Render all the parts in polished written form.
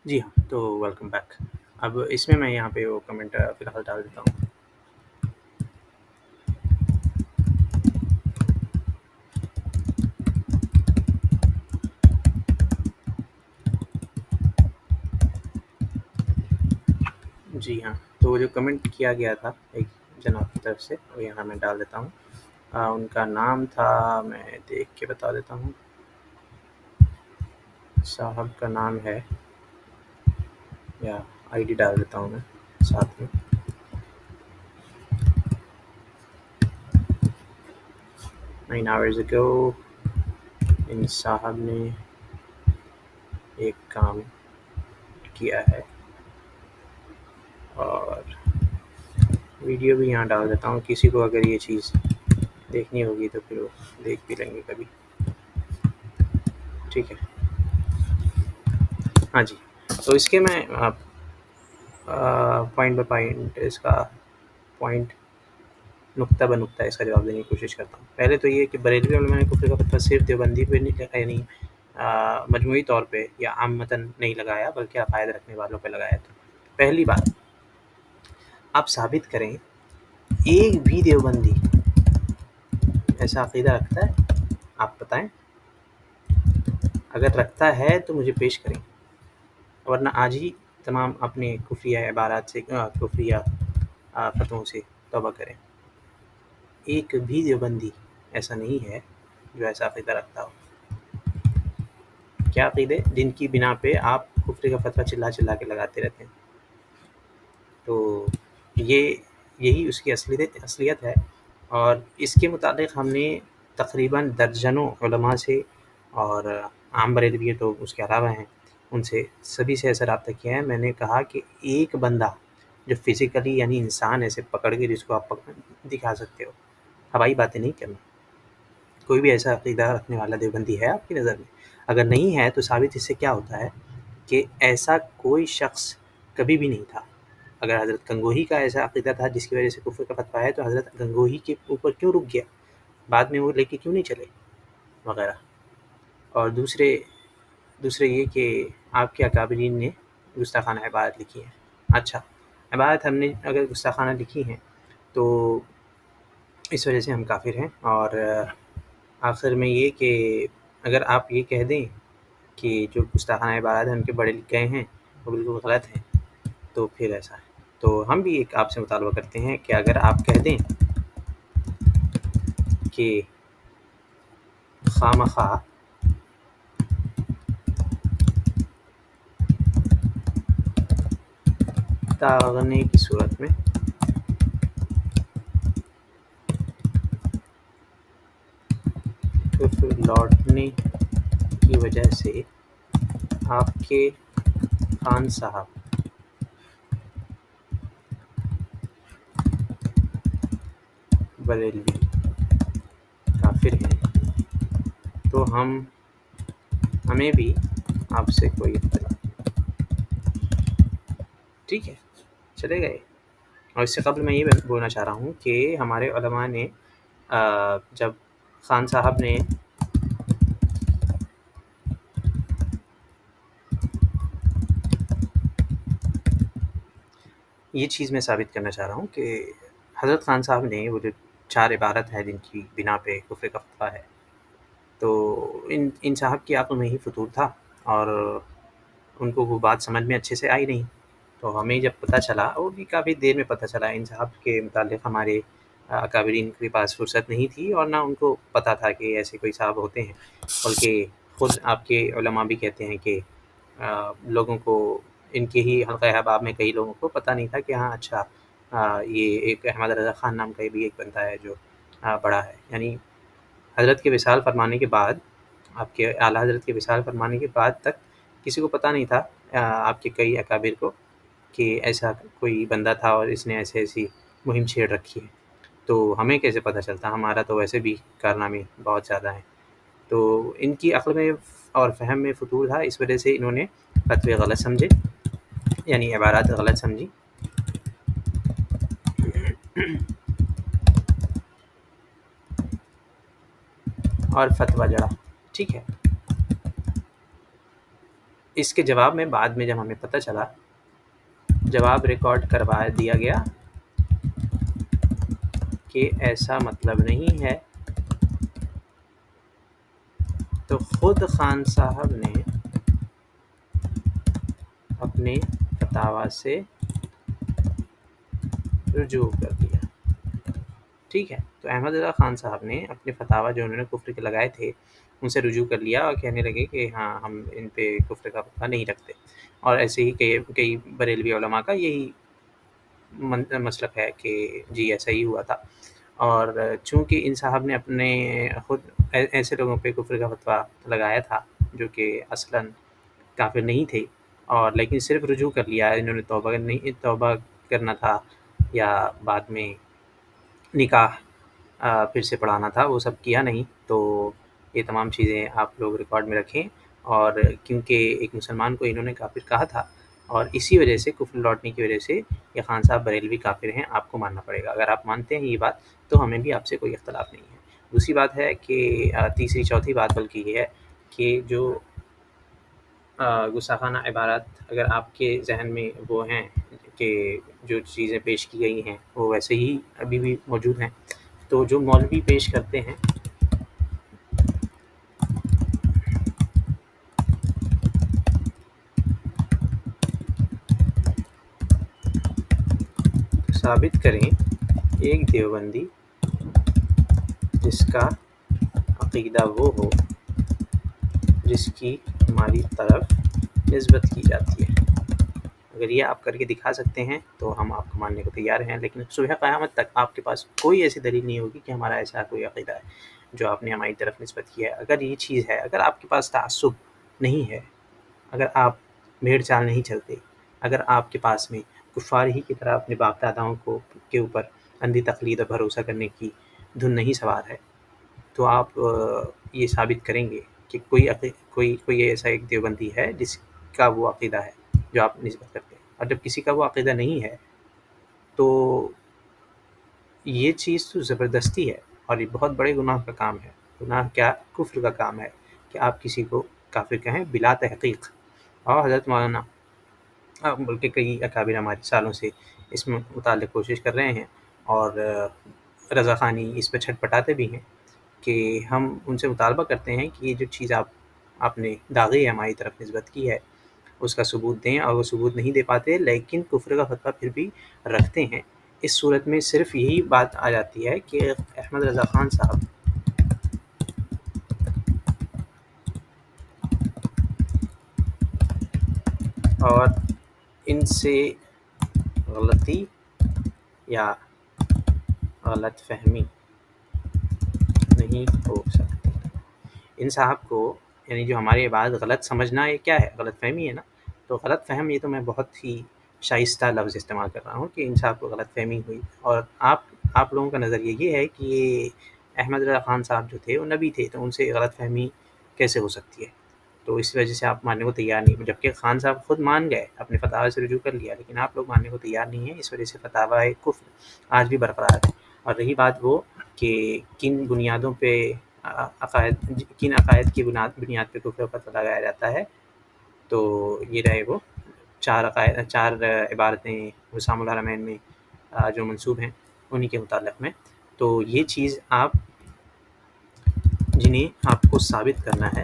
جی ہاں، تو welcome back. اب اس میں یہاں پہ وہ کمنٹ فی الحال ڈال دیتا ہوں۔ جی ہاں، تو وہ جو کمنٹ کیا گیا تھا ایک جناب کی طرف سے وہ یہاں میں ڈال دیتا ہوں۔ ان کا نام تھا، میں دیکھ کے بتا دیتا ہوں، صاحب کا نام ہے، یا آئی ڈی ڈال دیتا ہوں میں ساتھ میں۔ نائن آورز اگو ان صاحب نے ایک کام کیا ہے، اور ویڈیو بھی یہاں ڈال دیتا ہوں، کسی کو اگر یہ چیز دیکھنی ہوگی تو پھر وہ دیکھ بھی لیں گے کبھی۔ ٹھیک ہے، ہاں جی، تو اس کے میں پوائنٹ بائی پوائنٹ اس کا پوائنٹ نقطہ بہ نقطہ اس کا جواب دینے کی کوشش کرتا ہوں۔ پہلے تو یہ کہ بریلوی علماء نے کفر کا فتویٰ صرف دیوبندی پہ نہیں، یعنی مجموعی طور پہ یا عامةً نہیں لگایا، بلکہ عقائد رکھنے والوں پہ لگایا تھا۔ پہلی بات، آپ ثابت کریں ایک بھی دیوبندی ایسا عقیدہ رکھتا ہے، آپ بتائیں، اگر رکھتا ہے تو مجھے پیش کریں، ورنہ آج ہی تمام اپنے کفریہ عبارات سے، کفریہ فتووں سے توبہ کریں۔ ایک بھی دیوبندی ایسا نہیں ہے جو ایسا عقیدہ رکھتا ہو۔ کیا عقیدے جن کی بنا پہ آپ کفر کا فتویٰ چلا چلا کے لگاتے رہتے ہیں؟ تو یہی اس کی اصلیت ہے، اور اس کے متعلق ہم نے تقریباً درجنوں علماء سے، اور عام بریلوی تو اس کے علاوہ ہیں، ان سے سبھی سے ایسا رابطہ کیا ہے۔ میں نے کہا کہ ایک بندہ جو فزیکلی، یعنی انسان ایسے پکڑ کے جس کو آپ دکھا سکتے ہو، ہوائی باتیں نہیں کرنا، کوئی بھی ایسا عقیدہ رکھنے والا دیوبندی ہے آپ کی نظر میں؟ اگر نہیں ہے تو ثابت اس سے کیا ہوتا ہے کہ ایسا کوئی شخص کبھی بھی نہیں تھا۔ اگر حضرت گنگوہی کا ایسا عقیدہ تھا جس کی وجہ سے کفر کا فتویٰ ہے، تو حضرت گنگوہی کے اوپر کیوں رک گیا، بعد میں وہ لے کے کیوں نہیں چلے، وغیرہ۔ اور دوسرے یہ کہ آپ کے اکابرین نے گستاخانہ عبارت لکھی ہے۔ اچھا، عبارت ہم نے اگر گستاخانہ لکھی ہیں تو اس وجہ سے ہم کافر ہیں، اور آخر میں یہ کہ اگر آپ یہ کہہ دیں کہ جو گستاخانہ عبارات ہیں ان کے بڑے لکھ گئے ہیں وہ بالکل غلط ہیں، تو پھر ایسا ہے۔ تو ہم بھی ایک آپ سے مطالبہ کرتے ہیں کہ اگر آپ کہہ دیں کہ خواہ تاغنے کی صورت میں کفر لوٹنے کی وجہ سے آپ کے خان صاحب بریلوی کافر ہیں، تو ہمیں بھی آپ سے کوئی اختلاف نہیں۔ ٹھیک ہے، چلے گئے۔ اور اس سے قبل میں یہ بولنا چاہ رہا ہوں کہ ہمارے علماء نے جب خان صاحب نے یہ چیز میں ثابت کرنا چاہ رہا ہوں کہ حضرت خان صاحب نے وہ جو 4 عبارت ہے جن کی بنا پہ کفر کا فتویٰ ہے، تو ان صاحب کی عقل میں ہی فطور تھا، اور ان کو وہ بات سمجھ میں اچھے سے آئی نہیں۔ تو ہمیں جب پتہ چلا، وہ بھی کافی دیر میں پتہ چلا، ان صاحب کے متعلق ہمارے اکابرین کے پاس فرصت نہیں تھی، اور نہ ان کو پتہ تھا کہ ایسے کوئی صاحب ہوتے ہیں، بلکہ خود آپ کے علماء بھی کہتے ہیں کہ لوگوں کو، ان کے ہی حلقہ احباب میں کئی لوگوں کو پتہ نہیں تھا کہ ہاں اچھا یہ ایک احمد رضا خان نام کا بھی ایک بندہ ہے جو بڑا ہے۔ یعنی حضرت کے وصال فرمانے کے بعد، آپ کے اعلیٰ حضرت کے وصال فرمانے کے بعد تک کسی کو پتہ نہیں تھا، آپ کے کئی اکابر کو، کہ ایسا کوئی بندہ تھا اور اس نے ایسی مہم چھیڑ رکھی ہے۔ تو ہمیں کیسے پتہ چلتا؟ ہمارا تو ویسے بھی کارنامے بہت زیادہ ہیں۔ تو ان کی عقل میں اور فہم میں فطور تھا، اس وجہ سے انہوں نے فتوے غلط سمجھے، یعنی عبارات غلط سمجھی، اور فتویٰ جڑا۔ ٹھیک ہے، اس کے جواب میں بعد میں جب ہمیں پتہ چلا، جواب ریکارڈ کروا دیا گیا کہ ایسا مطلب نہیں ہے، تو خود خان صاحب نے اپنے فتاوی سے رجوع کر دیا. ٹھیک ہے، تو احمد رضا خان صاحب نے اپنے فتاوی جو انہوں نے کفر کے لگائے تھے ان سے رجوع کر لیا اور کہنے لگے کہ ہاں ہم ان پہ کفر کا فتویٰ نہیں رکھتے. اور ایسے ہی کئی بریلوی علماء کا یہی مسلک ہے کہ جی ایسا ہی ہوا تھا. اور چونکہ ان صاحب نے اپنے خود ایسے لوگوں پہ کفر کا فتویٰ لگایا تھا جو کہ اصلاً کافر نہیں تھے، اور لیکن صرف رجوع کر لیا، انہوں نے توبہ کرنا تھا یا بعد میں نکاح پھر سے پڑھانا تھا، وہ سب کیا نہیں. تو یہ تمام چیزیں آپ لوگ ریکارڈ میں رکھیں. اور کیونکہ ایک مسلمان کو انہوں نے کافر کہا تھا، اور اسی وجہ سے کفر لوٹنے کی وجہ سے یہ خان صاحب بریلوی کافر ہیں، آپ کو ماننا پڑے گا. اگر آپ مانتے ہیں یہ بات تو ہمیں بھی آپ سے کوئی اختلاف نہیں ہے. دوسری بات ہے کہ تیسری چوتھی بات بلکہ یہ ہے کہ جو گستاخانہ عبارات اگر آپ کے ذہن میں وہ ہیں کہ جو چیزیں پیش کی گئی ہیں وہ ویسے ہی ابھی بھی موجود ہیں، تو جو مولوی پیش کرتے ہیں ثابت کریں ایک دیوبندی جس کا عقیدہ وہ ہو جس کی ہماری طرف نسبت کی جاتی ہے. اگر یہ آپ کر کے دکھا سکتے ہیں تو ہم آپ کو ماننے کو تیار ہیں، لیکن صبح قیامت تک آپ کے پاس کوئی ایسی دلیل نہیں ہوگی کہ ہمارا ایسا کوئی عقیدہ ہے جو آپ نے ہماری طرف نسبت کی ہے. اگر یہ چیز ہے، اگر آپ کے پاس تعصب نہیں ہے، اگر آپ بھیڑ چال نہیں چلتے، اگر آپ کے پاس میں کفار ہی کی طرح اپنے باپ داداؤں کے اوپر اندھی تقلید اور بھروسہ کرنے کی دھن نہیں سوار ہے، تو آپ یہ ثابت کریں گے کہ کوئی ایسا ایک دیوبندی ہے جس کا وہ عقیدہ ہے جو آپ نسبت کرتے ہیں. اور جب کسی کا وہ عقیدہ نہیں ہے تو یہ چیز تو زبردستی ہے، اور یہ بہت بڑے گناہ کا کام ہے. گناہ کیا؟ کفر کا کام ہے کہ آپ کسی کو کافر کہیں بلا تحقیق. اور حضرت مولانا بلکہ کئی اکابر ہمارے سالوں سے اس میں متعلق کوشش کر رہے ہیں، اور رضا خانی اس پہ چھٹ پٹاتے بھی ہیں کہ ہم ان سے مطالبہ کرتے ہیں کہ یہ جو چیز آپ نے داغی ہماری طرف نسبت کی ہے اس کا ثبوت دیں، اور وہ ثبوت نہیں دے پاتے لیکن کفر کا فتویٰ پھر بھی رکھتے ہیں. اس صورت میں صرف یہی بات آ جاتی ہے کہ احمد رضا خان صاحب اور ان سے غلطی یا غلط فہمی نہیں ہو سکتی. ان صاحب کو یعنی جو ہماری بات غلط سمجھنا یہ کیا ہے؟ غلط فہمی ہے نا. تو غلط فہم یہ تو میں بہت ہی شائستہ لفظ استعمال کر رہا ہوں کہ ان صاحب کو غلط فہمی ہوئی. اور آپ لوگوں کا نظریہ یہ ہے کہ یہ احمد رضا خان صاحب جو تھے وہ نبی تھے، تو ان سے غلط فہمی کیسے ہو سکتی ہے؟ تو اس وجہ سے آپ ماننے کو تیار نہیں، جبکہ خان صاحب خود مان گئے، اپنے فتاوی سے رجوع کر لیا، لیکن آپ لوگ ماننے کو تیار نہیں ہیں. اس وجہ سے فتاوی کفر آج بھی برقرار ہے. اور رہی بات وہ کہ کن بنیادوں پہ کن عقائد کی بنیاد پہ کفر فتویٰ لگایا جاتا ہے، تو یہ رہے وہ چار عبارتیں حسام الحرمین میں جو منسوب ہیں انہی کے متعلق میں. تو یہ چیز جنہیں آپ کو ثابت کرنا ہے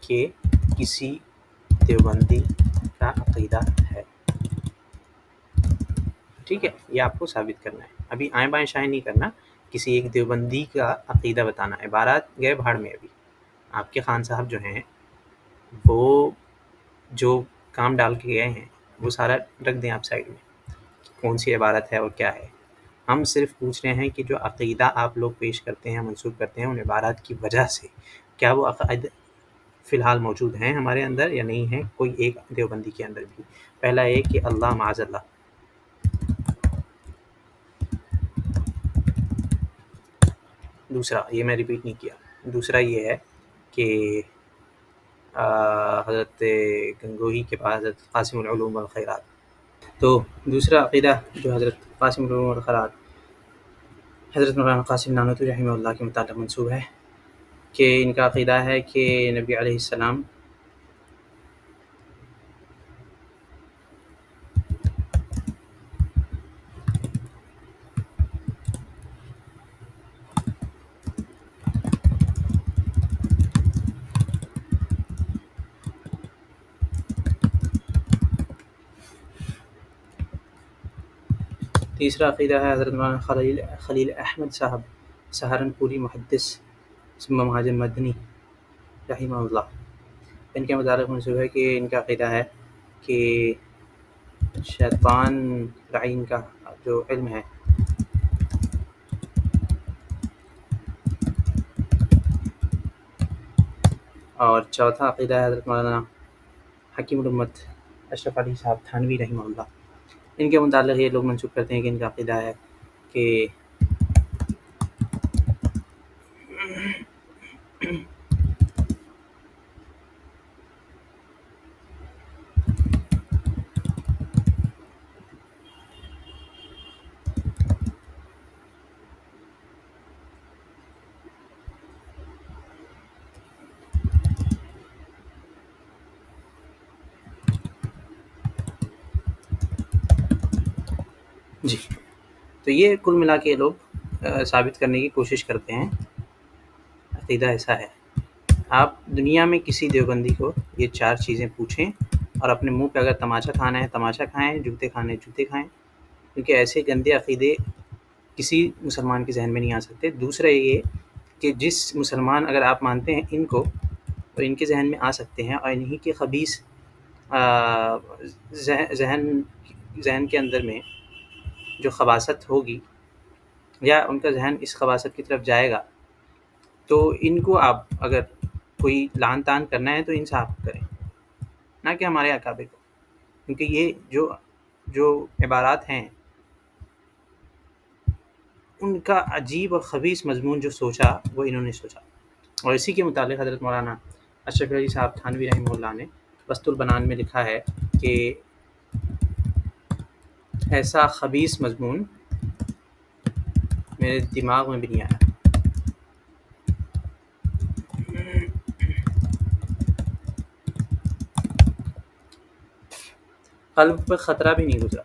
کہ کسی دیوبندی کا عقیدہ ہے، ٹھیک ہے، یہ آپ کو ثابت کرنا ہے. ابھی آئیں بائیں شائیں نہیں کرنا، کسی ایک دیوبندی کا عقیدہ بتانا. عبارات گئے بھاڑ میں. ابھی آپ کے خان صاحب جو ہیں وہ جو کام ڈال کے گئے ہیں وہ سارا رکھ دیں آپ سائڈ میں، کون سی عبارت ہے اور کیا ہے. ہم صرف پوچھ رہے ہیں کہ جو عقیدہ آپ لوگ پیش کرتے ہیں، منسوب کرتے ہیں، ان عبارات کی وجہ سے کیا وہ عقائد فی الحال موجود ہیں ہمارے اندر یا نہیں ہیں کوئی ایک دیوبندی کے اندر بھی. پہلا ایک کہ اللہ معاذ اللہ. دوسرا، یہ میں ریپیٹ نہیں کیا، دوسرا یہ ہے کہ حضرت گنگوہی کے پاس حضرت قاسم العلوم والخیرات. تو دوسرا عقیدہ جو حضرت قاسم العلوم والخیرات حضرت مولانا قاسم نانوتوی رحمہ اللہ کے متعلق منسوب ہے کہ ان کا عقیدہ ہے کہ نبی علیہ السلام تیسرا عقیدہ ہے حضرت مولانا خلیل احمد صاحب سہارنپوری محدث ثم مہاجر مدنی رحمہ اللہ. ان کے متعلق منسوب ہے کہ ان کا عقیدہ ہے کہ شیطان لعین کا جو علم ہے اور چوتھا عقیدہ ہے حضرت مولانا حکیم الامت اشرف علی صاحب تھانوی رحمہ اللہ. ان کے متعلق یہ لوگ منسوب کرتے ہیں کہ ان کا عقیدہ ہے کہ جی تو یہ کل ملا کے لوگ ثابت کرنے کی کوشش کرتے ہیں عقیدہ ایسا ہے. آپ دنیا میں کسی دیوبندی کو یہ 4 چیزیں پوچھیں اور اپنے منہ پہ اگر تماچا کھانا ہے تماچا کھائیں، جوتے کھانے جوتے کھائیں، کیونکہ ایسے گندے عقیدے کسی مسلمان کے ذہن میں نہیں آ سکتے. دوسرا یہ کہ جس مسلمان اگر آپ مانتے ہیں ان کو تو ان کے ذہن میں آ سکتے ہیں اور انہی کے خبیث ذہن کے اندر میں جو خباثت ہوگی یا ان کا ذہن اس خباثت کی طرف جائے گا تو ان کو آپ اگر کوئی لعن طعن کرنا ہے تو ان سے آپ کریں، نہ کہ ہمارے اکابر کو، کیونکہ یہ جو عبارات ہیں ان کا عجیب اور خبیث مضمون جو سوچا وہ انہوں نے سوچا. اور اسی کے متعلق حضرت مولانا اشرف علی صاحب تھانوی رحمہ اللہ نے وسط البنان میں لکھا ہے کہ ایسا خبیث مضمون میرے دماغ میں بھی نہیں آیا. قلب پہ خطرہ بھی نہیں گزرا.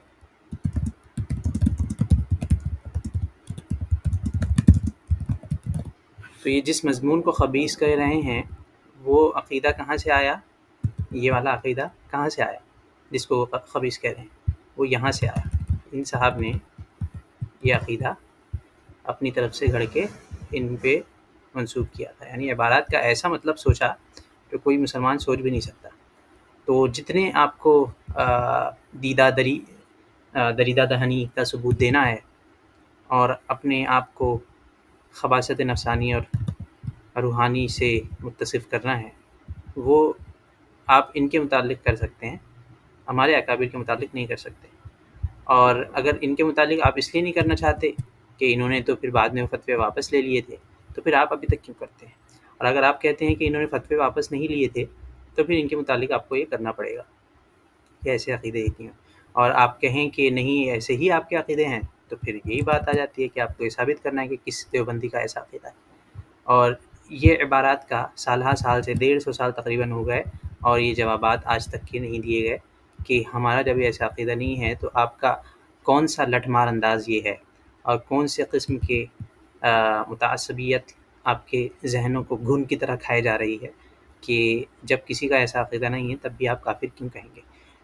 تو یہ جس مضمون کو خبیث کہہ رہے ہیں وہ عقیدہ کہاں سے آیا؟ یہ والا عقیدہ کہاں سے آیا جس کو وہ خبیث کہہ رہے ہیں؟ وہ یہاں سے آیا. ان صاحب نے یہ عقیدہ اپنی طرف سے گھڑ کے ان پہ منسوب کیا تھا، یعنی عبارات کا ایسا مطلب سوچا کہ کوئی مسلمان سوچ بھی نہیں سکتا. تو جتنے آپ کو دریدہ دہنی کا ثبوت دینا ہے اور اپنے آپ کو خباثت نفسانی اور روحانی سے متصف کرنا ہے وہ آپ ان کے متعلق کر سکتے ہیں، ہمارے اکابر کے متعلق نہیں کر سکتے. اور اگر ان کے متعلق آپ اس لیے نہیں کرنا چاہتے کہ انہوں نے تو پھر بعد میں فتوے واپس لے لیے تھے، تو پھر آپ ابھی تک کیوں کرتے ہیں؟ اور اگر آپ کہتے ہیں کہ انہوں نے فتوے واپس نہیں لیے تھے تو پھر ان کے متعلق آپ کو یہ کرنا پڑے گا کہ ایسے عقیدے ہی کیوں. اور آپ کہیں کہ نہیں ایسے ہی آپ کے عقیدے ہیں تو پھر یہی بات آ جاتی ہے کہ آپ کو یہ ثابت کرنا ہے کہ کس دیوبندی کا ایسا عقیدہ ہے. اور یہ عبارات کا سالہ سال سے 150 سال تقریباً ہو گئے اور یہ جوابات آج تک کے نہیں دیے گئے کہ ہمارا جب ایسا عقیدہ نہیں ہے تو آپ کا کون سا لٹھ مار انداز یہ ہے اور کون سے قسم کے متعصبیت آپ کے ذہنوں کو گھن کی طرح کھائے جا رہی ہے کہ جب کسی کا ایسا عقیدہ نہیں ہے تب بھی آپ کافر کیوں کہیں گے.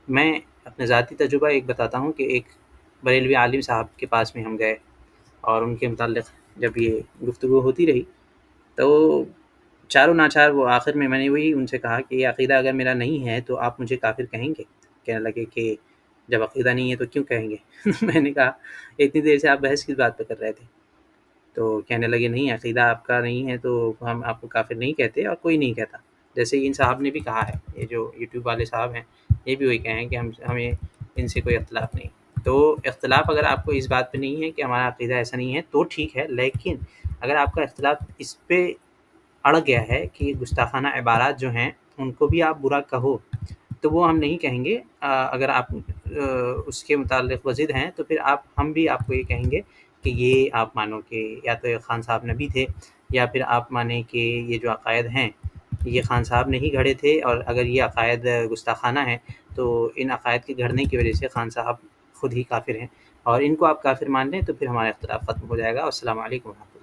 میں اپنے ذاتی تجربہ ایک بتاتا ہوں کہ ایک بریلوی عالم صاحب کے پاس میں ہم گئے اور ان کے متعلق جب یہ گفتگو ہوتی رہی تو چاروں ناچار وہ آخر میں نے وہی ان سے کہا کہ یہ عقیدہ اگر میرا نہیں ہے تو آپ مجھے کافر کہیں گے؟ کہنے لگے کہ جب عقیدہ نہیں ہے تو کیوں کہیں گے؟ میں نے کہا اتنی دیر سے آپ بحث کس بات پہ کر رہے تھے؟ تو کہنے لگے نہیں عقیدہ آپ کا نہیں ہے تو ہم آپ کو کافر نہیں کہتے اور کوئی نہیں کہتا. جیسے ان صاحب نے بھی کہا ہے، یہ جو یوٹیوب والے صاحب ہیں یہ بھی وہی کہیں کہ ہمیں ان سے کوئی اختلاف نہیں. تو اختلاف اگر آپ کو اس بات پہ نہیں ہے کہ ہمارا عقیدہ ایسا نہیں ہے تو ٹھیک ہے، لیکن اگر آپ کا اختلاف اس پہ اڑ گیا ہے کہ گستاخانہ عبارات جو ہیں ان کو بھی آپ برا کہو تو وہ ہم نہیں کہیں گے. اگر آپ اس کے متعلق وزد ہیں تو پھر ہم بھی آپ کو یہ کہیں گے کہ یہ آپ مانو کہ یا تو خان صاحب نبی تھے یا پھر آپ مانیں کہ یہ جو عقائد ہیں یہ خان صاحب نے ہی گھڑے تھے، اور اگر یہ عقائد گستاخانہ ہیں تو ان عقائد کے گھڑنے کی وجہ سے خان صاحب خود ہی کافر ہیں، اور ان کو آپ کافر مان لیں تو پھر ہمارا اختلاف ختم ہو جائے گا۔ السلام علیکم ورحمۃ اللہ۔